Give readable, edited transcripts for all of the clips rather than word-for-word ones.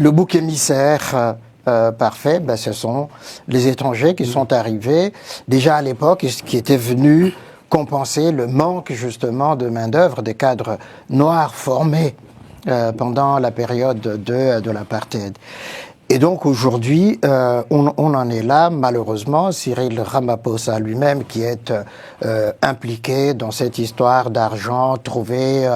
le bouc émissaire parfait, ce sont les étrangers qui sont arrivés déjà à l'époque et qui étaient venus compenser le manque justement de main-d'œuvre des cadres noirs formés pendant la période de l'apartheid. Et donc aujourd'hui, on en est là, malheureusement. Cyril Ramaphosa lui-même, qui est impliqué dans cette histoire d'argent trouvé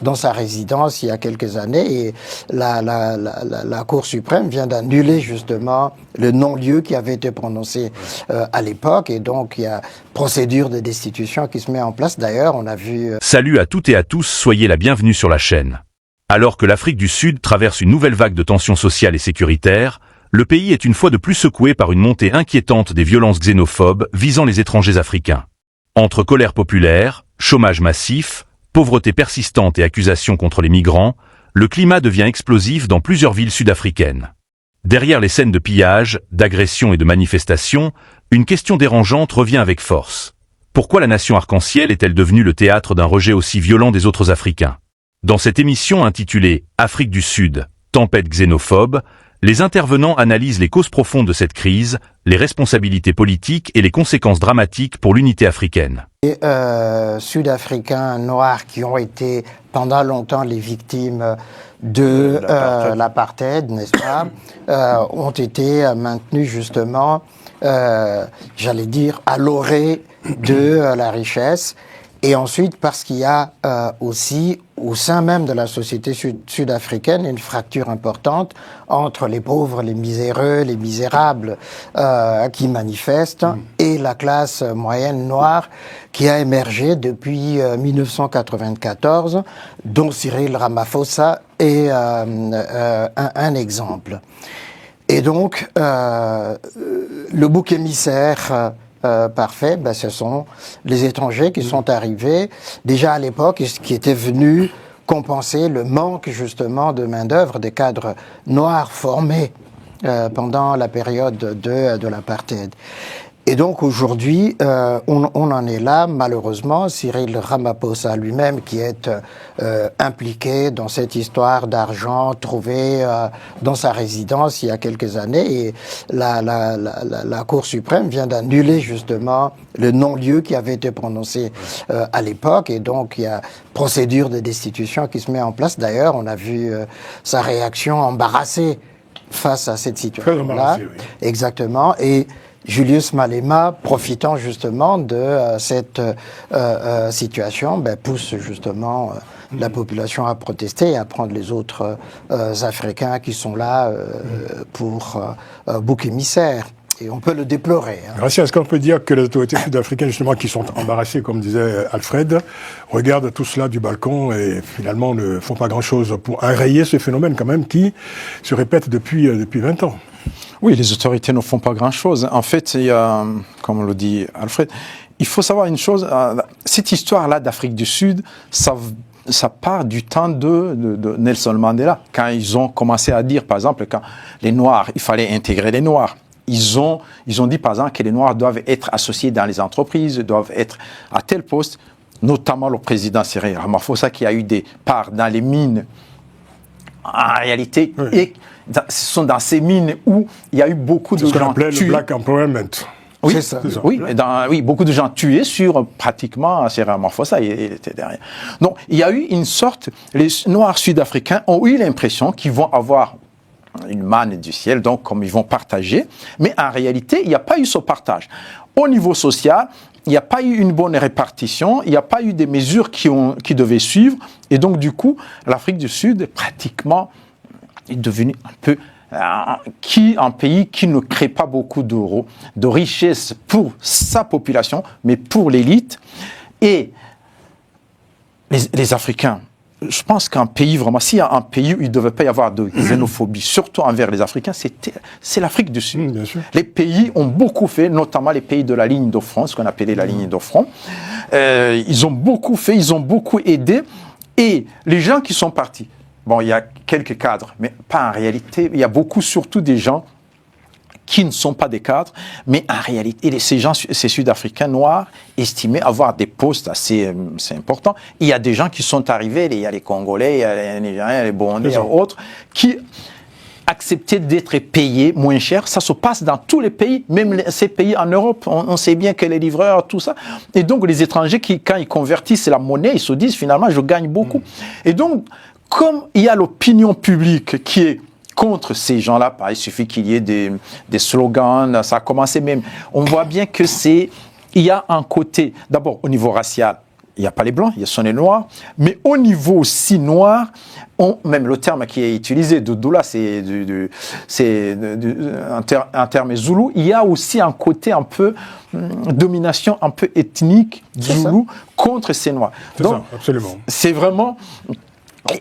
dans sa résidence il y a quelques années, et la Cour suprême vient d'annuler justement le non-lieu qui avait été prononcé à l'époque, et donc il y a procédure de destitution qui se met en place. D'ailleurs, on a vu... Salut à toutes et à tous, soyez la bienvenue sur la chaîne. Alors que l'Afrique du Sud traverse une nouvelle vague de tensions sociales et sécuritaires, le pays est une fois de plus secoué par une montée inquiétante des violences xénophobes visant les étrangers africains. Entre colère populaire, chômage massif, pauvreté persistante et accusations contre les migrants, le climat devient explosif dans plusieurs villes sud-africaines. Derrière les scènes de pillage, d'agressions et de manifestations, une question dérangeante revient avec force. Pourquoi la nation arc-en-ciel est-elle devenue le théâtre d'un rejet aussi violent des autres Africains ? Dans cette émission intitulée « Afrique du Sud, tempête xénophobe », les intervenants analysent les causes profondes de cette crise, les responsabilités politiques et les conséquences dramatiques pour l'unité africaine. Les Sud-Africains noirs qui ont été pendant longtemps les victimes de l'apartheid, n'est-ce pas, ont été maintenus justement, j'allais dire, à l'orée de la richesse. Et ensuite, parce qu'il y a aussi, au sein même de la société sud-africaine, une fracture importante entre les pauvres, les miséreux, les misérables qui manifestent, et la classe moyenne noire qui a émergé depuis 1994, dont Cyril Ramaphosa est un exemple. Et donc, le bouc émissaire... parfait, ce sont les étrangers qui sont arrivés déjà à l'époque et qui étaient venus compenser le manque justement de main-d'œuvre des cadres noirs formés pendant la période de l'apartheid. Et donc aujourd'hui, on en est là, malheureusement. Cyril Ramaphosa lui-même, qui est impliqué dans cette histoire d'argent trouvé dans sa résidence il y a quelques années, et la Cour suprême vient d'annuler justement le non-lieu qui avait été prononcé à l'époque, et donc il y a procédure de destitution qui se met en place. D'ailleurs, on a vu sa réaction embarrassée face à cette situation-là. Oui. Exactement. Et Julius Malema, profitant justement de cette situation, pousse justement la population à protester et à prendre les autres Africains qui sont là pour bouc émissaire. Et on peut le déplorer. Gracia, est-ce qu'on peut dire que les autorités sud-africaines, justement, qui sont embarrassées, comme disait Alfred, regardent tout cela du balcon et finalement ne font pas grand-chose pour enrayer ce phénomène quand même qui se répète depuis 20 ans? Oui, les autorités ne font pas grand-chose. En fait, il y a, comme le dit Alfred, il faut savoir une chose, cette histoire-là d'Afrique du Sud, ça part du temps de Nelson Mandela, quand ils ont commencé à dire, par exemple, quand les Noirs, il fallait intégrer les Noirs. Ils ont dit, par exemple, que les Noirs doivent être associés dans les entreprises, doivent être à tel poste, notamment le président Cyril Ramaphosa, qui a eu des parts dans les mines, en réalité, oui. Et ce sont dans ces mines où il y a eu beaucoup de gens tués. C'est ce qu'on appelait le Black Empowerment. Oui, c'est ça. Oui, beaucoup de gens tués sur pratiquement Cyril Ramaphosa, il était derrière. Donc, il y a eu une sorte, les Noirs sud-africains ont eu l'impression qu'ils vont avoir une manne du ciel, donc comme ils vont partager, mais en réalité, il n'y a pas eu ce partage. Au niveau social, il n'y a pas eu une bonne répartition, il n'y a pas eu des mesures qui devaient suivre, et donc du coup, l'Afrique du Sud, pratiquement, est devenu un peu un pays qui ne crée pas beaucoup de richesses pour sa population, mais pour l'élite. Et les Africains, je pense qu'un pays, vraiment, s'il y a un pays où il ne devait pas y avoir de xénophobie, surtout envers les Africains, c'est l'Afrique du Sud. Bien sûr. Les pays ont beaucoup fait, notamment les pays de la ligne de front, ce qu'on appelait la ligne de front. Ils ont beaucoup fait, ils ont beaucoup aidé. Et les gens qui sont partis, bon, il y a quelques cadres, mais pas en réalité. Il y a beaucoup, surtout des gens qui ne sont pas des cadres, mais en réalité, ces Sud-Africains noirs estimés avoir des postes assez importants. Il y a des gens qui sont arrivés, il y a les Congolais, il y a les Nigériens, les Burundais et autres, qui accepter d'être payé moins cher. Ça se passe dans tous les pays, même ces pays en Europe. On sait bien que les livreurs, tout ça. Et donc, les étrangers, quand ils convertissent la monnaie, ils se disent, finalement, je gagne beaucoup. Et donc, comme il y a l'opinion publique qui est contre ces gens-là, il suffit qu'il y ait des slogans, ça a commencé même. On voit bien que il y a un côté, d'abord, au niveau racial, il n'y a pas les blancs, il y a les noirs, mais au niveau aussi noir, même le terme qui est utilisé, Doula, c'est un terme zoulou, il y a aussi un côté un peu domination un peu ethnique zoulou contre ces noirs. Donc, ça, absolument. C'est vraiment...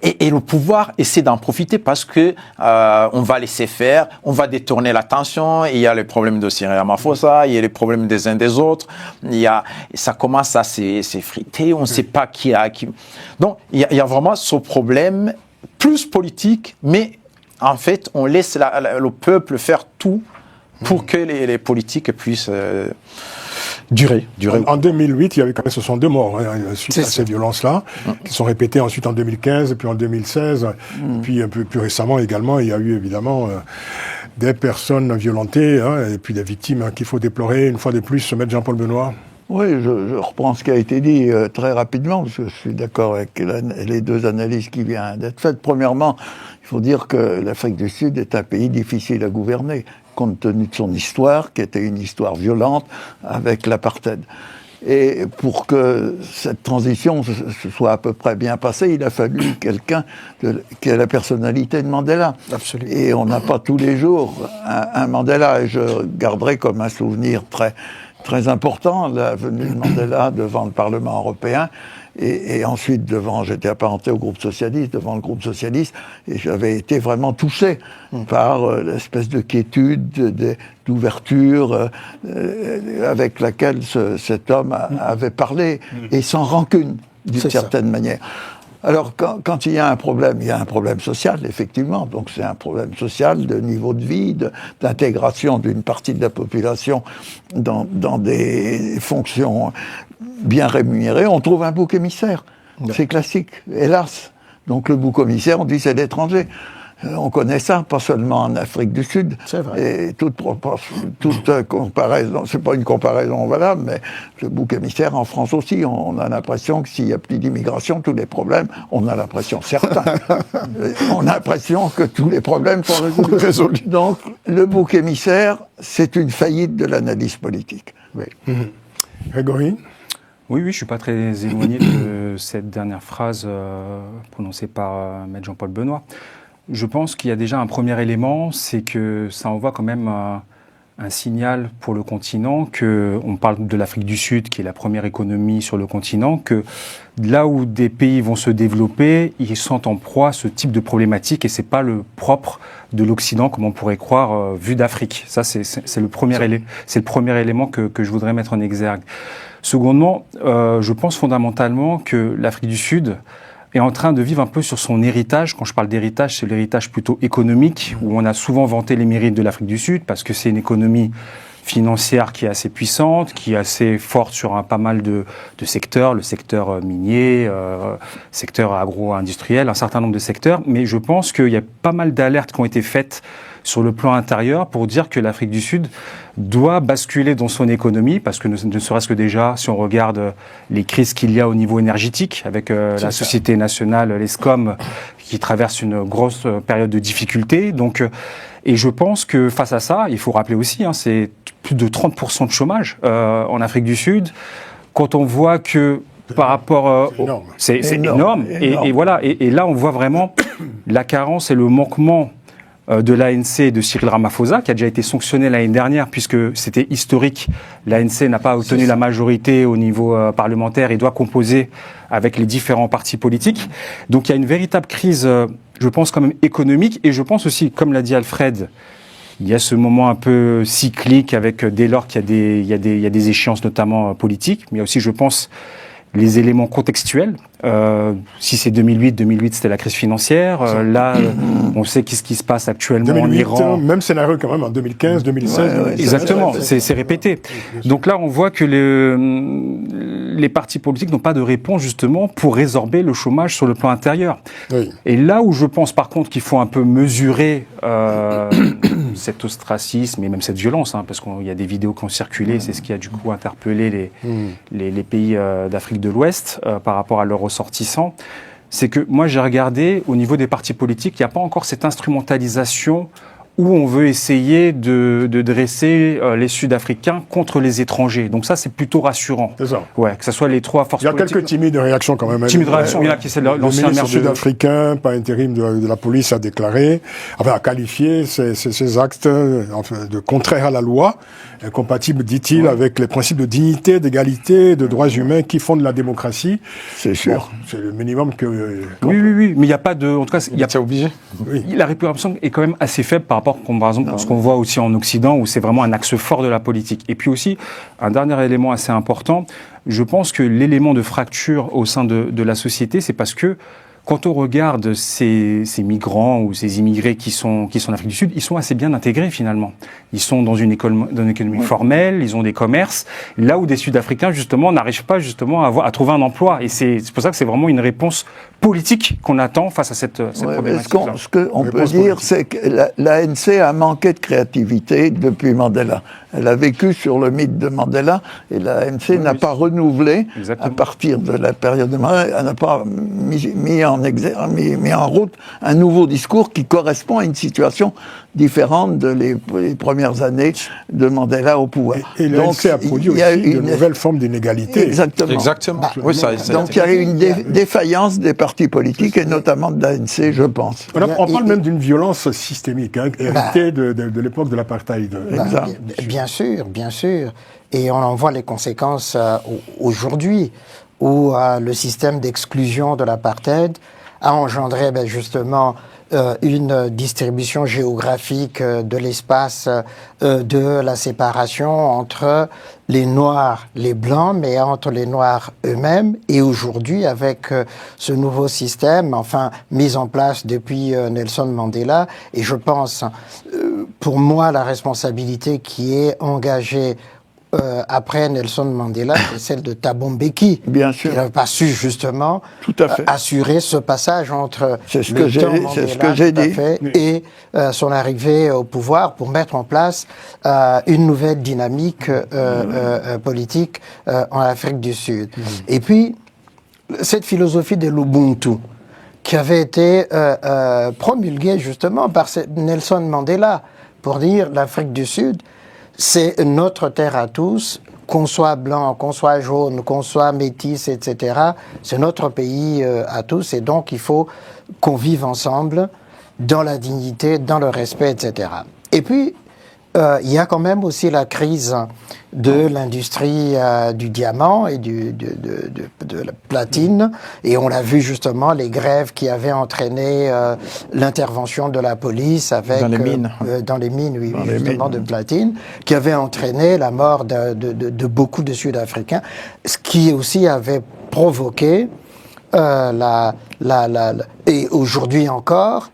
Et le pouvoir essaie d'en profiter parce que on va laisser faire, on va détourner l'attention. Il y a les problèmes de Cyril Ramaphosa, il y a les problèmes des uns des autres. Ça commence à s'effriter. On ne sait pas qui a qui. Donc il y a vraiment ce problème plus politique, mais en fait on laisse le peuple faire tout pour que les politiques puissent durer. En 2008, il y avait quand même 62 morts suite à ces violences-là, qui sont répétées ensuite en 2015, puis en 2016, puis un peu plus récemment également, il y a eu évidemment des personnes violentées, et puis des victimes qu'il faut déplorer une fois de plus. Maître Jean-Paul Benoît. Oui, je reprends ce qui a été dit très rapidement, parce que je suis d'accord avec les deux analyses qui viennent d'être faites. Premièrement, il faut dire que l'Afrique du Sud est un pays difficile à gouverner, compte tenu de son histoire, qui était une histoire violente avec l'apartheid. Et pour que cette transition se soit à peu près bien passée, il a fallu quelqu'un qui a la personnalité de Mandela. Absolument. Et on n'a pas tous les jours un Mandela, et je garderai comme un souvenir très important la venue de Mandela devant le Parlement européen, et ensuite j'étais apparenté au groupe socialiste, devant le groupe socialiste, et j'avais été vraiment touché par l'espèce de quiétude, d'ouverture avec laquelle cet homme avait parlé, et sans rancune, d'une certaine manière. Alors, quand il y a un problème social, effectivement. Donc, c'est un problème social de niveau de vie, d'intégration d'une partie de la population dans des fonctions bien rémunérées. On trouve un bouc émissaire. C'est classique, hélas. Donc, le bouc émissaire, on dit c'est l'étranger. On connaît ça, pas seulement en Afrique du Sud. C'est vrai. Et toute comparaison, c'est pas une comparaison valable, mais le bouc émissaire en France aussi, on a l'impression que s'il n'y a plus d'immigration, tous les problèmes, on a l'impression, certains, on a l'impression que tous les problèmes sont résolus. Donc, le bouc émissaire, c'est une faillite de l'analyse politique. Oui. Grégory ? Oui, je ne suis pas très éloigné de cette dernière phrase prononcée par Maître Jean-Paul Benoît. Je pense qu'il y a déjà un premier élément, c'est que ça envoie quand même un signal pour le continent, qu'on parle de l'Afrique du Sud, qui est la première économie sur le continent, que là où des pays vont se développer, ils sont en proie à ce type de problématique, et ce n'est pas le propre de l'Occident, comme on pourrait croire, vu d'Afrique. Ça, c'est le premier élément que je voudrais mettre en exergue. Secondement, je pense fondamentalement que l'Afrique du Sud est en train de vivre un peu sur son héritage. Quand je parle d'héritage, c'est l'héritage plutôt économique, où on a souvent vanté les mérites de l'Afrique du Sud, parce que c'est une économie financière qui est assez puissante, qui est assez forte sur pas mal de secteurs, le secteur minier, secteur agro-industriel, un certain nombre de secteurs. Mais je pense qu'il y a pas mal d'alertes qui ont été faites sur le plan intérieur pour dire que l'Afrique du Sud doit basculer dans son économie, parce que ne serait-ce que déjà, si on regarde les crises qu'il y a au niveau énergétique, avec la Société nationale, l'ESCOM, qui traverse une grosse période de difficulté. Donc, et je pense que face à ça, il faut rappeler aussi, c'est plus de 30% de chômage en Afrique du Sud. Quand on voit que par rapport... c'est énorme. Et voilà. Et là, on voit vraiment la carence et le manquement de l'ANC et de Cyril Ramaphosa, qui a déjà été sanctionné l'année dernière, puisque c'était historique. L'ANC n'a pas obtenu la majorité au niveau parlementaire et doit composer avec les différents partis politiques. Donc il y a une véritable crise, je pense, quand même économique, et je pense aussi, comme l'a dit Alfred, il y a ce moment un peu cyclique avec, dès lors qu'il y a des échéances notamment politiques, mais aussi, je pense, les éléments contextuels. Si c'est 2008 c'était la crise financière. Là, on sait ce qui se passe actuellement 2008, en Iran. Même scénario quand même en 2015, 2016. Exactement, c'est répété. Donc là, on voit que les partis politiques n'ont pas de réponse justement pour résorber le chômage sur le plan intérieur. Oui. Et là où je pense par contre qu'il faut un peu mesurer cet ostracisme et même cette violence, parce qu'il y a des vidéos qui ont circulé, c'est ce qui a du coup interpellé les pays d'Afrique de l'Ouest par rapport à leurs ressortissants, c'est que moi j'ai regardé au niveau des partis politiques, il n'y a pas encore cette instrumentalisation où on veut essayer de dresser les Sud-Africains contre les étrangers. Donc ça, c'est plutôt rassurant. C'est ça. Ouais, que ce soit les trois forces politiques. Il y a quelques timides réactions quand même. Timides réactions, il y en a qui c'est l'ancien maire sud-africain, par intérim de la police, a déclaré, a qualifié ces actes de contraires à la loi, incompatibles, dit-il, avec les principes de dignité, d'égalité, de droits humains qui fondent la démocratie. C'est sûr. Bon, c'est le minimum que... Oui, mais il n'y a pas de... En tout cas, c'est obligé. Oui. La réputation est quand même assez faible par rapport, par exemple, à ce qu'on voit aussi en Occident, où c'est vraiment un axe fort de la politique. Et puis aussi, un dernier élément assez important, je pense que l'élément de fracture au sein de la société, c'est parce que quand on regarde ces migrants ou ces immigrés qui sont en Afrique du Sud, ils sont assez bien intégrés finalement. Ils sont dans une économie formelle, ils ont des commerces, là où des Sud-Africains justement n'arrivent pas justement à trouver un emploi. Et c'est pour ça que c'est vraiment une réponse politique qu'on attend face à cette problématique. Ce qu'on peut dire, c'est que l'ANC a manqué de créativité depuis Mandela. Elle a vécu sur le mythe de Mandela et l'ANC n'a pas renouvelé à partir de la période de Mandela. Elle n'a pas mis en route un nouveau discours qui correspond à une situation différente de les premières années de Mandela au pouvoir. Et l'ANC a produit aussi de nouvelles formes d'inégalité. Exactement. Oui, donc il y a eu une défaillance des partis politiques et notamment de l'ANC, je pense. On parle même d'une violence systémique, héritée de l'époque de l'apartheid. Bien sûr. Et on en voit les conséquences aujourd'hui, où le système d'exclusion de l'apartheid a engendré justement une distribution géographique de l'espace de la séparation entre les Noirs, les Blancs, mais entre les Noirs eux-mêmes. Et aujourd'hui, avec ce nouveau système, mis en place depuis Nelson Mandela, et je pense, pour moi, la responsabilité qui est engagée après Nelson Mandela, c'est celle de Thabo Mbeki. Bien sûr. Il n'a pas su justement assurer ce passage entre ce que j'ai dit et son arrivée au pouvoir pour mettre en place une nouvelle dynamique politique en Afrique du Sud. Et puis, cette philosophie de l'Ubuntu, qui avait été promulguée justement par Nelson Mandela, pour dire l'Afrique du Sud, c'est notre terre à tous, qu'on soit blanc, qu'on soit jaune, qu'on soit métis, etc. C'est notre pays à tous, et donc il faut qu'on vive ensemble dans la dignité, dans le respect, etc. Et puis, il y a quand même aussi la crise de l'industrie du diamant et de la platine, et on l'a vu justement, les grèves qui avaient entraîné l'intervention de la police avec dans les mines, de platine, qui avait entraîné la mort de beaucoup de Sud-Africains, ce qui aussi avait provoqué et aujourd'hui encore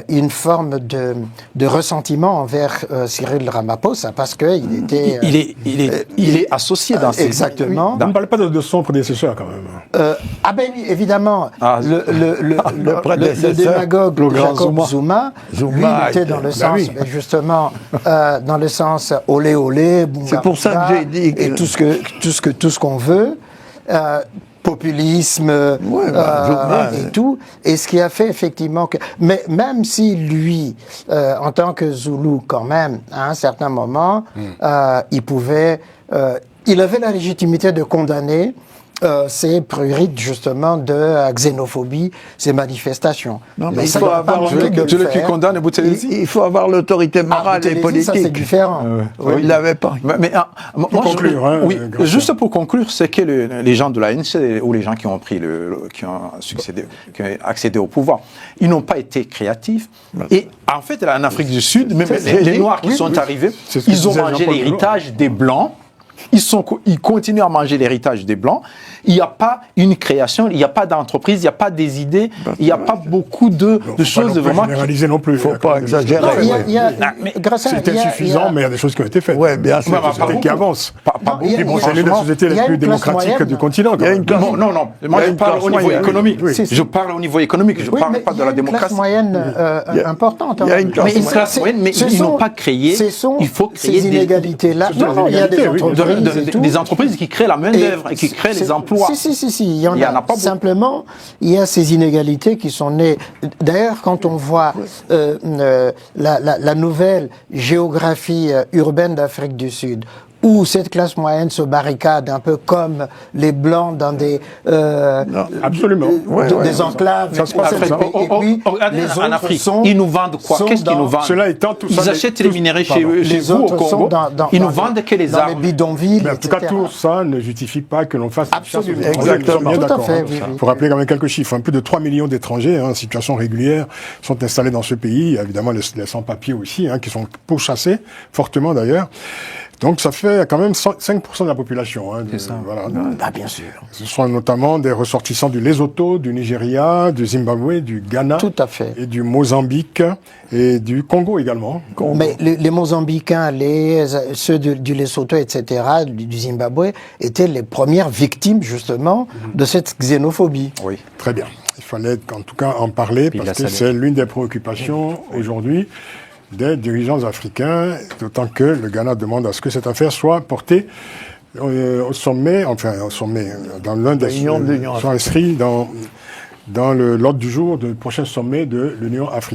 une forme de ressentiment envers Cyril Ramaphosa, parce qu'il était... Il est associé dans ces... Exactement. On ne parle pas de son prédécesseur, quand même. Évidemment. Le démagogue Jacob Zuma, lui, il était dans le sens, justement, dans le sens olé olé, c'est pour ça que j'ai dit et tout ce qu'on veut. Populisme et tout, et ce qui a fait effectivement que... Mais même si lui, en tant que Zoulou quand même, à un certain moment, il avait la légitimité de condamner ces prurites justement de xénophobie, ces manifestations. Non, mais il faut avoir il faut avoir l'autorité morale et politique. Ça, c'est différent. Il ne l'avait pas. Juste pour conclure, c'est que les gens de l'ANC ou les gens qui ont accédé au pouvoir, ils n'ont pas été créatifs. Et en fait, en Afrique du Sud, même les Noirs qui sont arrivés, ils ont mangé l'héritage des Blancs. Ils continuent à manger l'héritage des Blancs il n'y a pas une création, il n'y a pas d'entreprise, il n'y a pas des idées, il n'y a pas beaucoup de choses vraiment... Il ne faut pas généraliser non plus. Il ne faut pas exagérer. C'est insuffisant, mais il y a des choses qui ont été faites. Oui, bien sûr. C'est une société qui avance. Puis bon, c'est l'une des sociétés les plus démocratiques du continent. Non. Moi, je parle au niveau économique. Je parle au niveau économique. Je ne parle pas de la démocratie. Il y a une classe moyenne importante. Il y a une classe Mais une classe moyenne, mais ils n'ont pas créé. Il faut créer ces inégalités-là. Non, il y a des entreprises. Des entreprises qui créent la main-d'œuvre et qui créent les emplois. Si. Il y en a pas. Simplement, il y a ces inégalités qui sont nées. D'ailleurs, quand on voit la nouvelle géographie urbaine d'Afrique du Sud, où cette classe moyenne se barricade un peu comme les Blancs dans des absolument des enclaves. Ça se passe et puis les autres en Afrique, sont, ils nous vendent quoi? Qu'est-ce qu'ils nous vendent? Cela étant, tout ils ça achètent les minéraux chez les vous au autres sont Congo. Ils nous vendent que les dans armes. les bidonvilles, mais en tout cas, etc. tout ça ne justifie pas que l'on fasse Absolument. Exactement. Bien Tout à d'accord. fait, oui. Il faut rappeler quand même quelques chiffres. Plus de 3 millions d'étrangers en situation régulière sont installés dans ce pays. Évidemment, les sans-papiers aussi, qui sont pourchassés, fortement d'ailleurs. Donc ça fait quand même 5% de la population. C'est ça. Voilà. Bien sûr. Ce sont notamment des ressortissants du Lesotho, du Nigeria, du Zimbabwe, du Ghana, Tout à fait. et du Mozambique et du Congo également. Mais les Mozambicains, ceux du Lesotho, etc., du Zimbabwe, étaient les premières victimes justement de cette xénophobie. Oui. Très bien. Il fallait en tout cas en parler parce que c'est l'une des préoccupations aujourd'hui des dirigeants africains, d'autant que le Ghana demande à ce que cette affaire soit portée au sommet, dans l'un des Réunion de l'Union soit inscrit dans l'ordre du jour du prochain sommet de l'Union africaine.